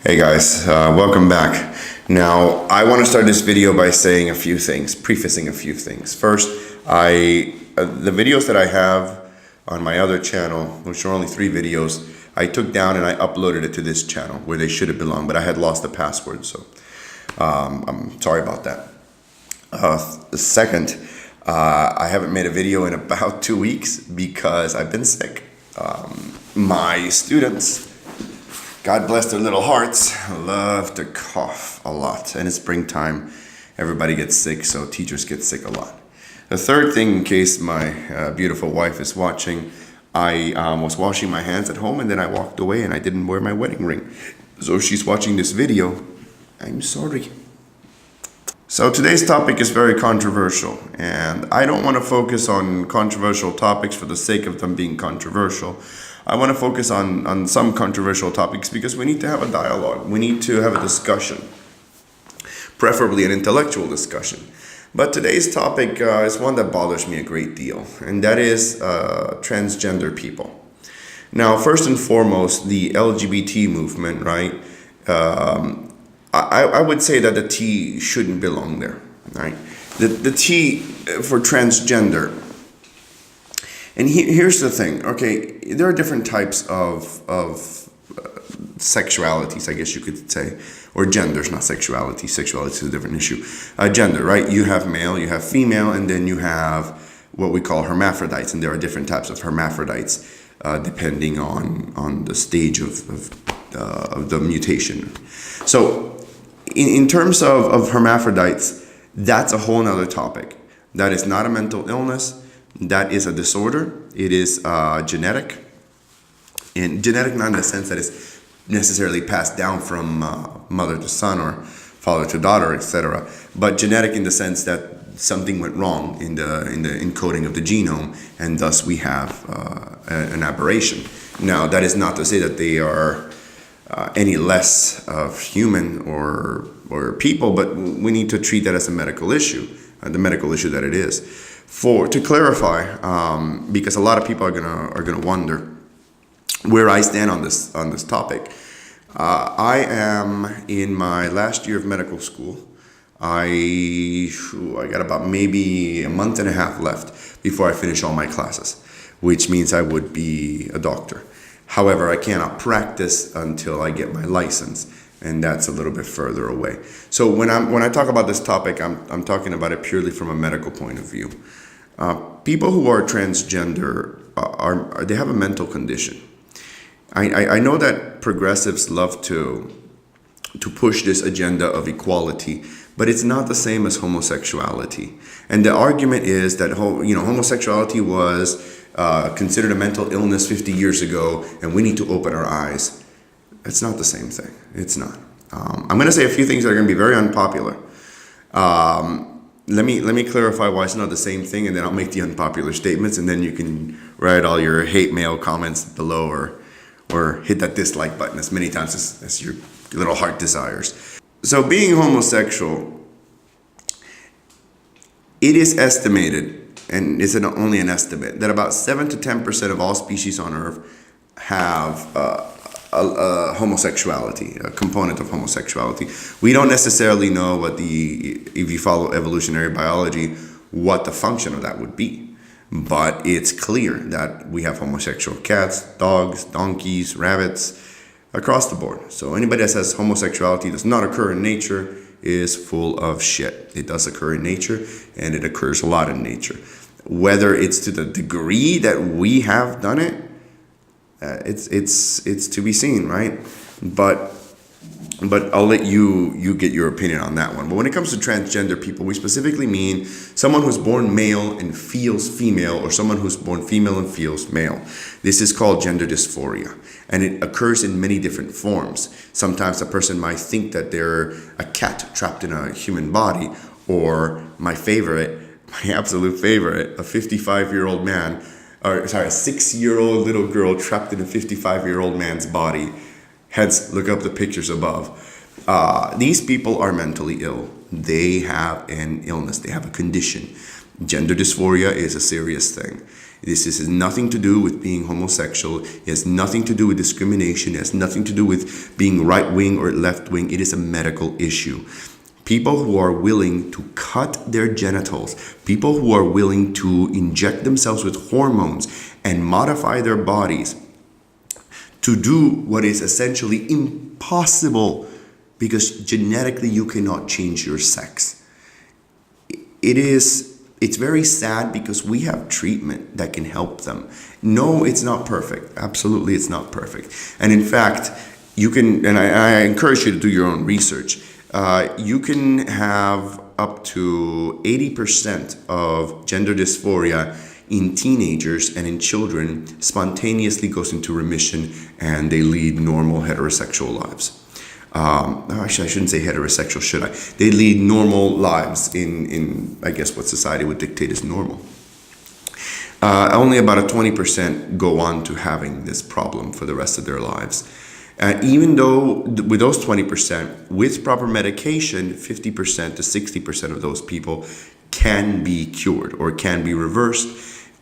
Hey guys, welcome back. Now, I want to start this video by saying a few things, prefacing a few things. First, the videos that I have on my other channel, which are only 3 videos, I took down and I uploaded it to this channel where they should have belonged, but I had lost the password, so I'm sorry about that. Second, I haven't made a video in about 2 weeks because I've been sick. My students, God bless their little hearts, love to cough a lot. And it's springtime, everybody gets sick, so teachers get sick a lot. The third thing, in case my beautiful wife is watching, I was washing my hands at home and then I walked away and I didn't wear my wedding ring. So if she's watching this video, I'm sorry. So today's topic is very controversial, and I don't want to focus on controversial topics for the sake of them being controversial. I want to focus on some controversial topics because we need to have a dialogue. We need to have a discussion, preferably an intellectual discussion. But today's topic is one that bothers me a great deal, and that is transgender people. Now, first and foremost, the LGBT movement, right? I would say that the T shouldn't belong there, right? The T for transgender. And here's the thing, okay, there are different types of sexualities, I guess you could say, or genders, not sexuality. Sexuality is a different issue. Gender, right? You have male, you have female, and then you have what we call hermaphrodites, and there are different types of hermaphrodites depending on the stage of the mutation. So in terms of hermaphrodites, that's a whole nother topic. That is not a mental illness. That is a disorder. It is genetic. And genetic not in the sense that it's necessarily passed down from mother to son or father to daughter, etc. But genetic in the sense that something went wrong in the encoding of the genome, and thus we have an aberration. Now, that is not to say that they are any less of human or people, but we need to treat that as a medical issue, the medical issue that it is. To clarify, because a lot of people are gonna wonder where I stand on this topic. I am in my last year of medical school. I got about maybe a month and a half left before I finish all my classes, which means I would be a doctor. However, I cannot practice until I get my license, and that's a little bit further away. So when I talk about this topic, I'm talking about it purely from a medical point of view. People who are transgender they have a mental condition. I know that progressives love to push this agenda of equality, but it's not the same as homosexuality. And the argument is that homosexuality was considered a mental illness 50 years ago, and we need to open our eyes. It's not the same thing. It's not. I'm going to say a few things that are going to be very unpopular. Let me clarify why it's not the same thing, and then I'll make the unpopular statements, and then you can write all your hate mail comments below, or hit that dislike button as many times as your little heart desires. So being homosexual, it is estimated, and it's only an estimate, that about 7 to 10% of all species on Earth have homosexuality, a component of homosexuality. We don't necessarily know if you follow evolutionary biology, what the function of that would be. But it's clear that we have homosexual cats, dogs, donkeys, rabbits, across the board. So anybody that says homosexuality does not occur in nature is full of shit. It does occur in nature, and it occurs a lot in nature. Whether it's to the degree that we have done it, it's to be seen, right? But I'll let you get your opinion on that one. But when it comes to transgender people, we specifically mean someone who's born male and feels female, or someone who's born female and feels male. This is called gender dysphoria, and it occurs in many different forms. Sometimes a person might think that they're a cat trapped in a human body, or my absolute favorite, a 55-year-old man, a 6-year-old little girl trapped in a 55-year-old man's body. Hence, look up the pictures above. These people are mentally ill. They have an illness. They have a condition. Gender dysphoria is a serious thing. This has nothing to do with being homosexual. It has nothing to do with discrimination. It has nothing to do with being right wing or left wing. It is a medical issue. People who are willing to cut their genitals, people who are willing to inject themselves with hormones and modify their bodies to do what is essentially impossible because genetically you cannot change your sex. It's very sad because we have treatment that can help them. No, it's not perfect. Absolutely, it's not perfect. And in fact, you can, and I encourage you to do your own research. You can have up to 80% of gender dysphoria in teenagers and in children spontaneously goes into remission and they lead normal heterosexual lives. Actually, I shouldn't say heterosexual, should I? They lead normal lives in I guess, what society would dictate is normal. Only about a 20% go on to having this problem for the rest of their lives. Even though with those 20%, with proper medication, 50% to 60% of those people can be cured or can be reversed.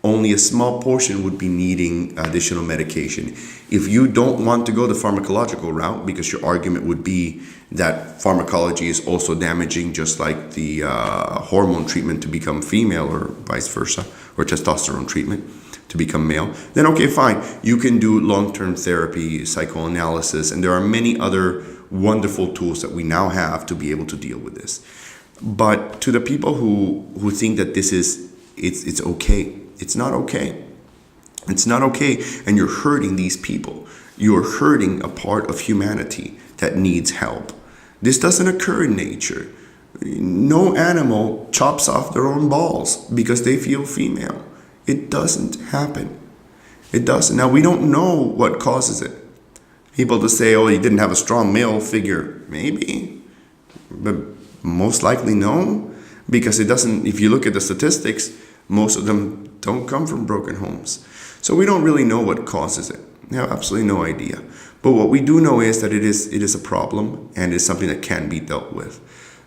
Only a small portion would be needing additional medication. If you don't want to go the pharmacological route, because your argument would be that pharmacology is also damaging, just like the hormone treatment to become female or vice versa, or testosterone treatment to become male, then okay, fine. You can do long-term therapy, psychoanalysis, and there are many other wonderful tools that we now have to be able to deal with this. But to the people who think that this is, it's okay, it's not okay. It's not okay, and you're hurting these people. You're hurting a part of humanity that needs help. This doesn't occur in nature. No animal chops off their own balls because they feel female. It doesn't happen. It doesn't. Now, we don't know what causes it. People just say, oh, he didn't have a strong male figure. Maybe, but most likely no, because it doesn't, if you look at the statistics, most of them don't come from broken homes. So we don't really know what causes it. We have absolutely no idea. But what we do know is that it is a problem and it's something that can be dealt with.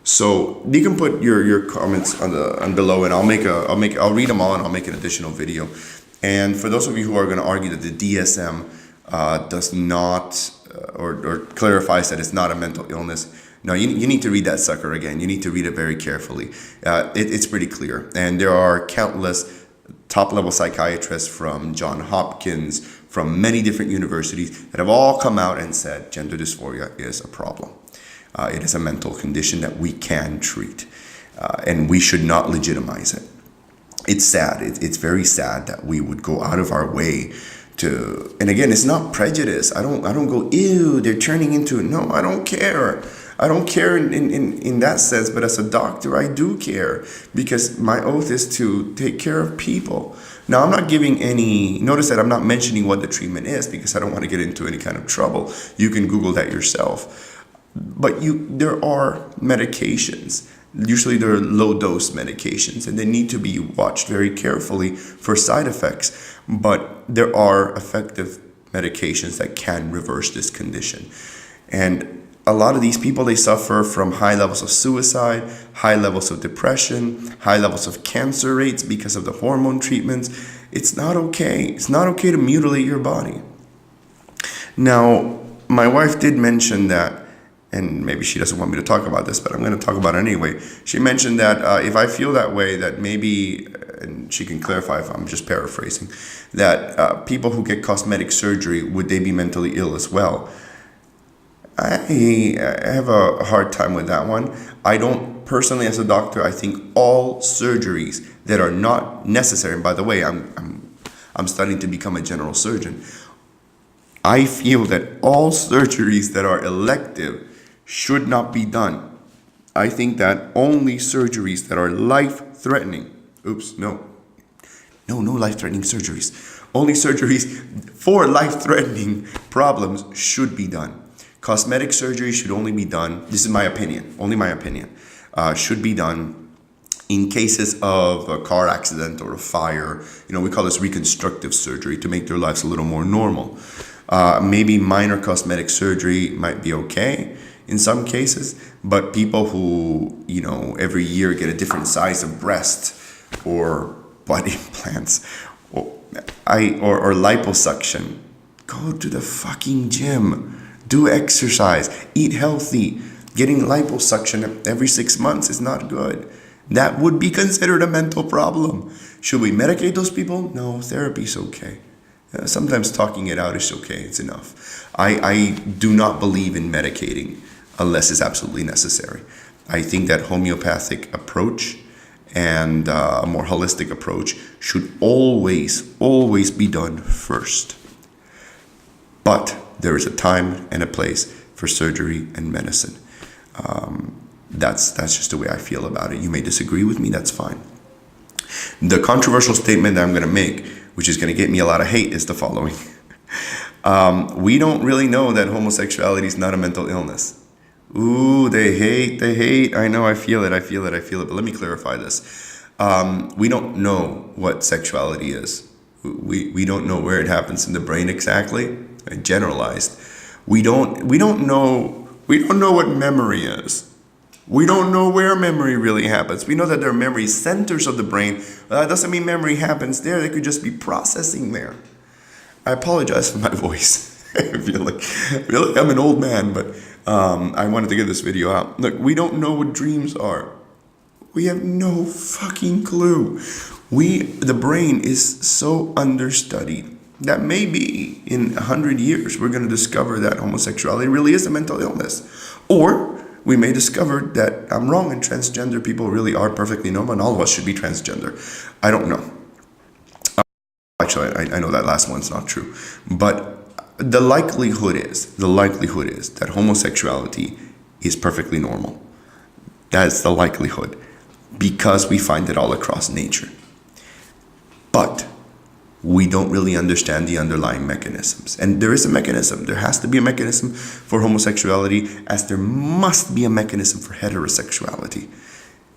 So you can put your comments on below, and I'll read them all, and I'll make an additional video. And for those of you who are going to argue that the DSM does not or clarifies that it's not a mental illness, no, you need to read that sucker again. You need to read it very carefully. It's pretty clear, and there are countless top-level psychiatrists from Johns Hopkins, from many different universities that have all come out and said gender dysphoria is a problem. It is a mental condition that we can treat, and we should not legitimize it. It's sad. It's very sad that we would go out of our way to, and again, it's not prejudice. I don't go, ew, they're turning into, no, I don't care. I don't care in that sense, but as a doctor, I do care because my oath is to take care of people. Now, I'm not giving any, notice that I'm not mentioning what the treatment is because I don't want to get into any kind of trouble. You can Google that yourself. But there are medications. Usually they're low-dose medications, and they need to be watched very carefully for side effects. But there are effective medications that can reverse this condition. And a lot of these people, they suffer from high levels of suicide, high levels of depression, high levels of cancer rates because of the hormone treatments. It's not okay. It's not okay to mutilate your body. Now, my wife did mention that, and maybe she doesn't want me to talk about this, but I'm going to talk about it anyway. She mentioned that if I feel that way, that maybe, and she can clarify if I'm just paraphrasing, that people who get cosmetic surgery, would they be mentally ill as well? I have a hard time with that one. I don't personally, as a doctor, I think all surgeries that are not necessary, and by the way, I'm studying to become a general surgeon. I feel that all surgeries that are elective should not be done. I think that only surgeries that are life-threatening, no life-threatening surgeries. Only surgeries for life-threatening problems should be done. Cosmetic surgery should only be done, this is my opinion, only my opinion, should be done in cases of a car accident or a fire. We call this reconstructive surgery to make their lives a little more normal. Maybe minor cosmetic surgery might be okay in some cases, but people who, every year get a different size of breast or butt implants, or liposuction. Go to the fucking gym. Do exercise. Eat healthy. Getting liposuction every 6 months is not good. That would be considered a mental problem. Should we medicate those people? No, therapy's okay. Sometimes talking it out is okay. It's enough. I do not believe in medicating unless it's absolutely necessary. I think that homeopathic approach and a more holistic approach should always be done first. But there is a time and a place for surgery and medicine. That's just the way I feel about it. You may disagree with me, that's fine. The controversial statement that I'm going to make, which is going to get me a lot of hate, is the following. We don't really know that homosexuality is not a mental illness. Ooh, they hate. I know, I feel it. But let me clarify this. We don't know what sexuality is. We don't know where it happens in the brain exactly. Generalized. We don't know what memory is. We don't know where memory really happens. We know that there are memory centers of the brain, but that doesn't mean memory happens there. They could just be processing there. I apologize for my voice. I feel like I'm an old man, but I wanted to get this video out. Look, we don't know what dreams are. We have no fucking clue. The brain is so understudied that maybe in 100 years we're going to discover that homosexuality really is a mental illness. Or we may discover that I'm wrong and transgender people really are perfectly normal and all of us should be transgender. I don't know. Actually, I know that last one's not true. But the likelihood is that homosexuality is perfectly normal. That's the likelihood, because we find it all across nature. But we don't really understand the underlying mechanisms. And there is a mechanism. There has to be a mechanism for homosexuality, as there must be a mechanism for heterosexuality.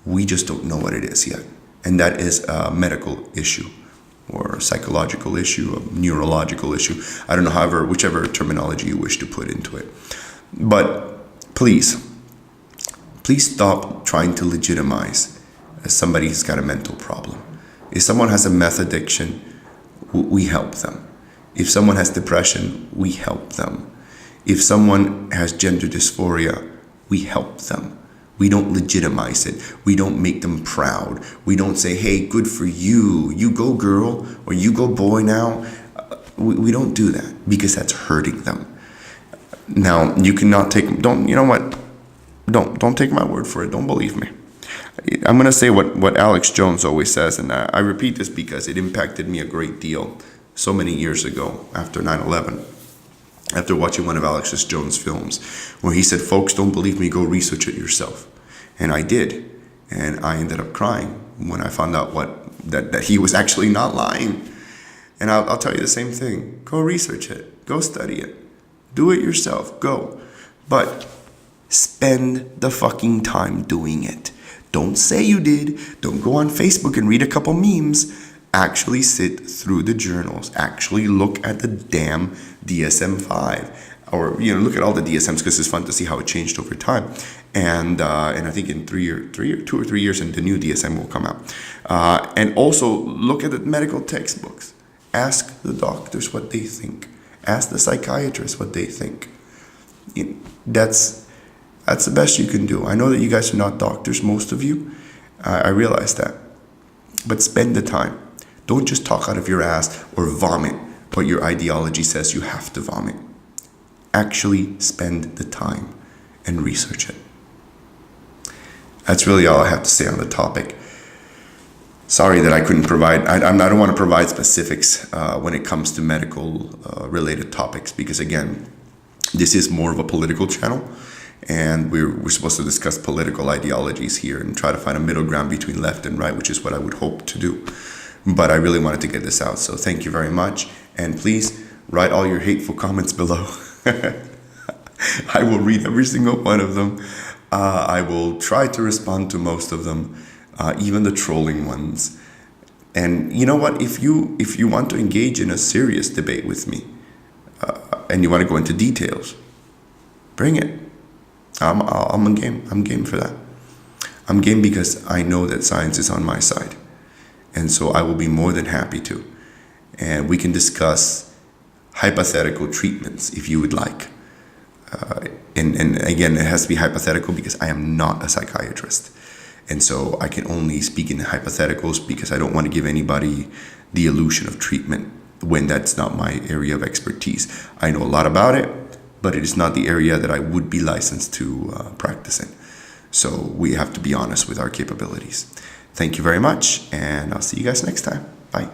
We just don't know what it is yet. And that is a medical issue, or a psychological issue, a neurological issue. I don't know, whichever terminology you wish to put into it. But please stop trying to legitimize somebody who's got a mental problem. If someone has a meth addiction, we help them. If someone has depression, we help them. If someone has gender dysphoria, we help them. We don't legitimize it. We don't make them proud. We don't say, hey, good for you. You go girl, or you go boy now. We don't do that, because that's hurting them. Now, you cannot take my word for it. Don't believe me. I'm going to say what Alex Jones always says, and I repeat this because it impacted me a great deal so many years ago after 9/11, after watching one of Alex Jones' films, where he said, folks, don't believe me, go research it yourself. And I did, and I ended up crying when I found out that he was actually not lying. And I'll tell you the same thing. Go research it. Go study it. Do it yourself. Go. But spend the fucking time doing it. Don't say you did. Don't go on Facebook and read a couple memes. Actually sit through the journals. Actually look at the damn DSM-5. Or, look at all the DSMs, because it's fun to see how it changed over time. And I think in 2 or 3 years, and the new DSM will come out. And also look at the medical textbooks. Ask the doctors what they think. Ask the psychiatrists what they think. That's the best you can do. I know that you guys are not doctors, most of you. I realize that. But spend the time. Don't just talk out of your ass or vomit what your ideology says you have to vomit. Actually spend the time and research it. That's really all I have to say on the topic. Sorry that I couldn't provide, I don't want to provide specifics when it comes to medical related topics, because again, this is more of a political channel. And we're supposed to discuss political ideologies here and try to find a middle ground between left and right, which is what I would hope to do. But I really wanted to get this out. So thank you very much. And please write all your hateful comments below. I will read every single one of them. I will try to respond to most of them, even the trolling ones. And you know what? If you want to engage in a serious debate with me, and you want to go into details, bring it. I'm game. I'm game for that. I'm game because I know that science is on my side. And so I will be more than happy to. And we can discuss hypothetical treatments if you would like. And again, it has to be hypothetical because I am not a psychiatrist. And so I can only speak in hypotheticals because I don't want to give anybody the illusion of treatment when that's not my area of expertise. I know a lot about it, but it is not the area that I would be licensed to practice in. So we have to be honest with our capabilities. Thank you very much, and I'll see you guys next time. Bye.